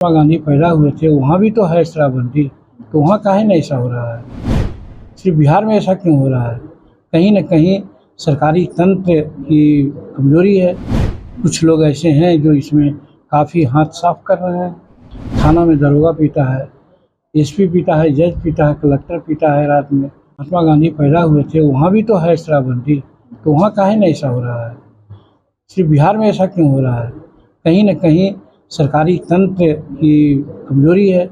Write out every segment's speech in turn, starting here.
महात्मा गांधी पैदा हुए थे वहाँ भी तो है शराबबंदी, तो वहाँ काहे नहीं ऐसा हो रहा है? सिर्फ बिहार में ऐसा क्यों हो रहा है? कहीं न कहीं सरकारी तंत्र की कमज़ोरी है। कुछ लोग ऐसे हैं जो इसमें काफ़ी हाथ साफ कर रहे हैं। थाना में दरोगा पीटा है, एसपी पीटा है, जज पीटा है, कलेक्टर पीटा है रात में। महात्मा गांधी पैदा हुए थे वहाँ भी तो है शराबबंदी, तो वहाँ काहे नहीं ऐसा हो रहा है? सिर्फ बिहार में ऐसा क्यों हो रहा है? कहीं न कहीं सरकारी तंत्र की कमज़ोरी है।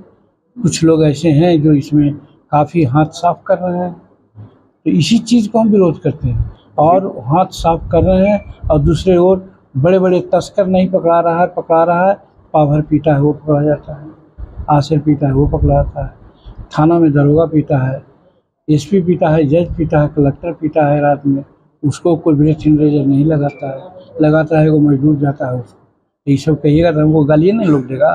कुछ लोग ऐसे हैं जो इसमें काफ़ी हाथ साफ कर रहे हैं, तो इसी चीज़ को हम विरोध करते हैं। और हाथ साफ कर रहे हैं और दूसरे ओर बड़े-बड़े तस्कर नहीं पकड़ा रहा है, पाव-भर पीटा है वो पकड़ा जाता है, आसिर पीटा है वो पकड़ा जाता है, थाना में दरोगा पीटा है, एसपी पीटा है, जज पीटा है, कलेक्टर पीटा है रात में, उसको कोई ब्रेथ इरेज़र नहीं लगाता है वो मज़दूर जाता है उसको। ये सब कहिएगा तो हमको गालियाँ नहीं लोग देगा।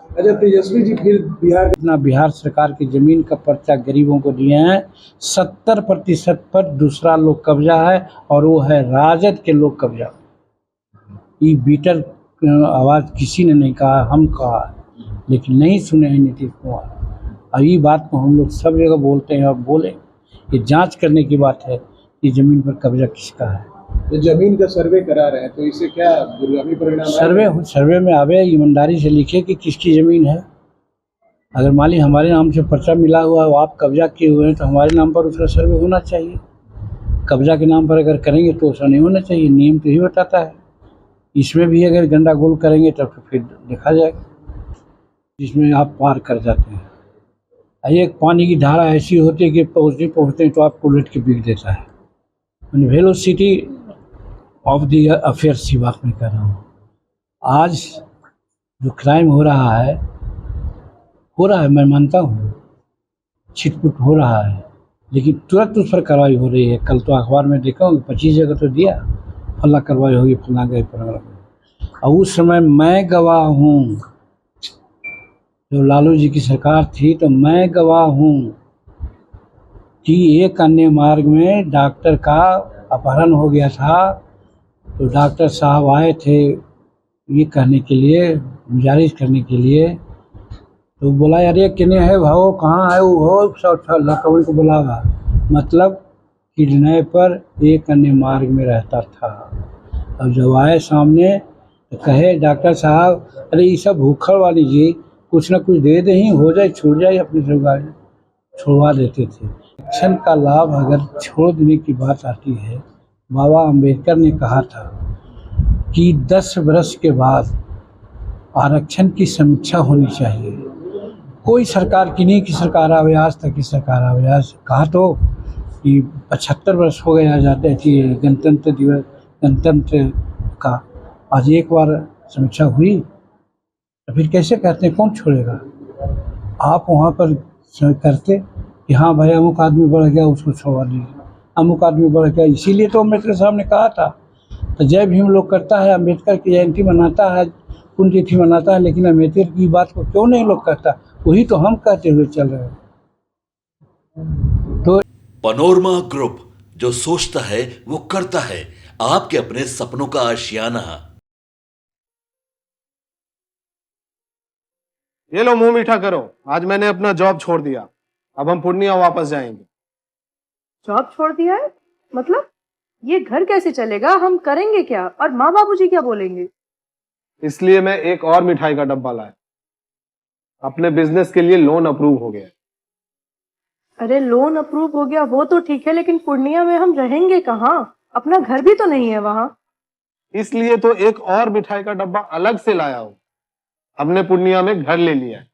अच्छा तेजस्वी जी फिर बिहार इतना बिहार सरकार की ज़मीन का पर्चा गरीबों को दिए हैं, 70% पर दूसरा लोग कब्जा है और वो है राजद के लोग कब्जा। ये बीटर आवाज़ किसी ने नहीं कहा, हम कहा, लेकिन नहीं सुने हैं नीतीश कुमार। और ये बात को हम लोग सब जगह बोलते हैं और बोले, ये जांच करने की बात है कि ज़मीन पर कब्जा किसका है। तो जमीन का सर्वे करा रहे हैं तो इससे क्या दुर्गामी परिणाम सर्वे में आवे, ईमानदारी से लिखे कि किसकी ज़मीन है। अगर मान ली हमारे नाम से पर्चा मिला हुआ है, आप कब्जा किए हुए हैं, तो हमारे नाम पर उसका सर्वे होना चाहिए। कब्जा के नाम पर अगर करेंगे तो ऐसा नहीं होना चाहिए, नियम तो ही बताता है। इसमें भी अगर गंडागोल करेंगे तब तो फिर देखा जाएगा, जिसमें आप पार कर जाते हैं। एक पानी की धारा ऐसी होती है कि पहुँचते तो आपको उलट के बिक देता है। वेलोसिटी ऑफ द अफेयर्स की बात मैं कर रहा हूँ। आज जो क्राइम हो रहा है, मैं मानता हूँ, छिटपुट हो रहा है, लेकिन तुरंत उस पर कार्रवाई हो रही है। कल तो अखबार में देखा हूँ 25 जगह तो दिया, फला कार्रवाई होगी, फला गए प्रोग्राम। और उस समय मैं गवाह हूँ, जो लालू जी की सरकार थी, तो मैं गवाह हूँ कि एक अन्य मार्ग में डॉक्टर का अपहरण हो गया था। तो डॉक्टर साहब आए थे ये कहने के लिए, गुजारिश करने के लिए, तो बोला यार ये किने है भाव, कहाँ है वो, सब लखनऊ को बुलावा। मतलब किडनैपर एक अन्य मार्ग में रहता था। अब जब आए सामने तो कहे डॉक्टर साहब अरे ये सब भूखल वाली जी, कुछ ना कुछ दे दें, हो जाए छूट जाए, अपनी सब गाड़ी छुड़वा देते थे। आरक्षण का लाभ अगर छोड़ देने की बात आती है, बाबा अम्बेडकर ने कहा था कि 10 वर्ष के बाद आरक्षण की समीक्षा होनी चाहिए। कोई सरकार की नहीं कि सरकार आवे, आज तक की सरकार आवे। आज कहा तो कि 75 वर्ष हो गए जाते थी गणतंत्र दिवस, गणतंत्र का, आज एक बार समीक्षा हुई, तो फिर कैसे कहते हैं, कौन छोड़ेगा? आप वहाँ पर करते कि हाँ भाई अमुक आदमी बढ़ गया, उसको छोड़ा दीजिए, अमुक आदमी बढ़ गया। इसीलिए तो अम्बेडकर साहब ने कहा था। तो जय भीम लोग करता है, अम्बेडकर की जयंती मनाता है, पुण्यतिथि मनाता है, लेकिन अम्बेडकर की बात को क्यों नहीं लोग कहता? वही तो हम कहते हुए चल रहे हैं। तो पैनोरमा ग्रुप, जो सोचता है वो करता है, आपके अपने सपनों का आशियाना। ये लो मुंह मीठा करो, आज मैंने अपना जॉब छोड़ दिया, अब हम पूर्णिया वापस जाएंगे। जॉब छोड़ दिया है? मतलब ये घर कैसे चलेगा, हम करेंगे क्या, और माँ बाबूजी क्या बोलेंगे? इसलिए मैं एक और मिठाई का डब्बा लाया, अपने बिजनेस के लिए लोन अप्रूव हो गया। अरे लोन अप्रूव हो गया वो तो ठीक है, लेकिन पूर्णिया में हम रहेंगे कहाँ? अपना घर भी तो नहीं है वहाँ। इसलिए तो एक और मिठाई का डब्बा अलग से लाया हूं। हमने पूर्णिया में घर ले लिया है,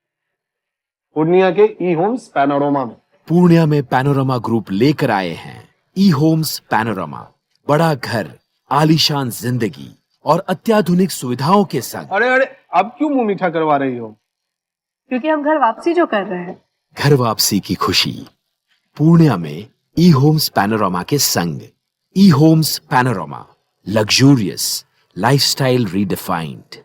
पूर्णिया के ई होम्स पैनोरमा में। पूर्णिया में पैनोरमा ग्रुप लेकर आए हैं ई होम्स पैनोरमा। बड़ा घर, आलीशान जिंदगी और अत्याधुनिक सुविधाओं के संग। अरे अब क्यों मुंह मीठा करवा रही हो? क्योंकि हम घर वापसी जो कर रहे हैं। घर वापसी की खुशी पूर्णिया में ई होम्स पैनोरमा के संग। ई homes panorama, luxurious lifestyle redefined.